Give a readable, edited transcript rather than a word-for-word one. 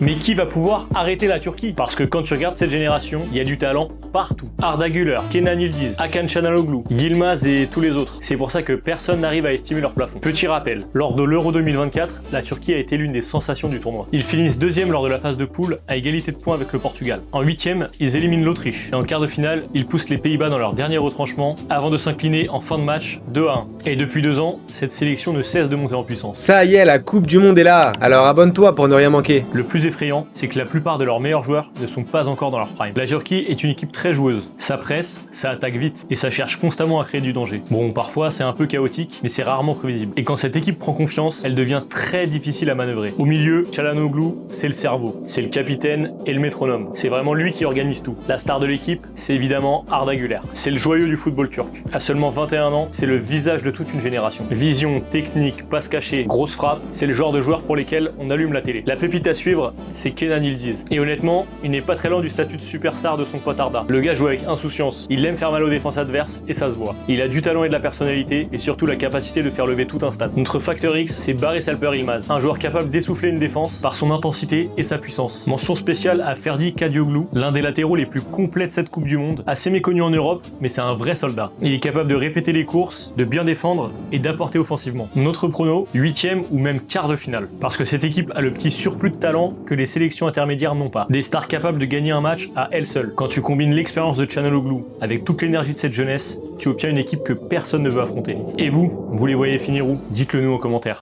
Mais qui va pouvoir arrêter la Turquie? Parce que quand tu regardes cette génération, il y a du talent partout. Arda Güler, Kenan Yildiz, Hakan Çalhanoğlu, Yilmaz et tous les autres. C'est pour ça que personne n'arrive à estimer leur plafond. Petit rappel, lors de l'Euro 2024, la Turquie a été l'une des sensations du tournoi. Ils finissent deuxième lors de la phase de poule à égalité de points avec le Portugal. En huitième, ils éliminent l'Autriche. Et en quart de finale, ils poussent les Pays-Bas dans leur dernier retranchement avant de s'incliner en fin de match 2-1. Et depuis 2 ans, cette sélection ne cesse de monter en puissance. Ça y est, la Coupe du Monde est là. Alors abonne-toi pour ne rien manquer. Le plus effrayant, c'est que la plupart de leurs meilleurs joueurs ne sont pas encore dans leur prime. La Turquie est une équipe très joueuse. Ça presse, ça attaque vite et ça cherche constamment à créer du danger. Bon, parfois c'est un peu chaotique, mais c'est rarement prévisible. Et quand cette équipe prend confiance, elle devient très difficile à manœuvrer. Au milieu, Çalhanoğlu, c'est le cerveau, c'est le capitaine et le métronome. C'est vraiment lui qui organise tout. La star de l'équipe, c'est évidemment Arda Güler. C'est le joyau du football turc. À seulement 21 ans, c'est le visage de toute une génération. Vision, technique, passe cachée, grosse frappe, c'est le genre de joueur pour lesquels on allume la télé. La pépite à suivre, c'est Kenan Yildiz. Et honnêtement, il n'est pas très loin du statut de superstar de son pote Arda. Le gars joue avec insouciance, il aime faire mal aux défenses adverses et ça se voit. Il a du talent et de la personnalité et surtout la capacité de faire lever tout un stade. Notre facteur X, c'est Barış Alper Yılmaz, un joueur capable d'essouffler une défense par son intensité et sa puissance. Mention spéciale à Ferdi Kadıoğlu, l'un des latéraux les plus complets de cette Coupe du Monde, assez méconnu en Europe, mais c'est un vrai soldat. Il est capable de répéter les courses, de bien défendre et d'apporter offensivement. Notre prono, 8e ou même quart de finale. Parce que cette équipe a le petit surplus de talent que les sélections intermédiaires n'ont pas. Des stars capables de gagner un match à elles seules. Quand tu combines l'expérience de Çalhanoğlu avec toute l'énergie de cette jeunesse, tu obtiens une équipe que personne ne veut affronter. Et vous les voyez finir où? Dites-le nous en commentaire.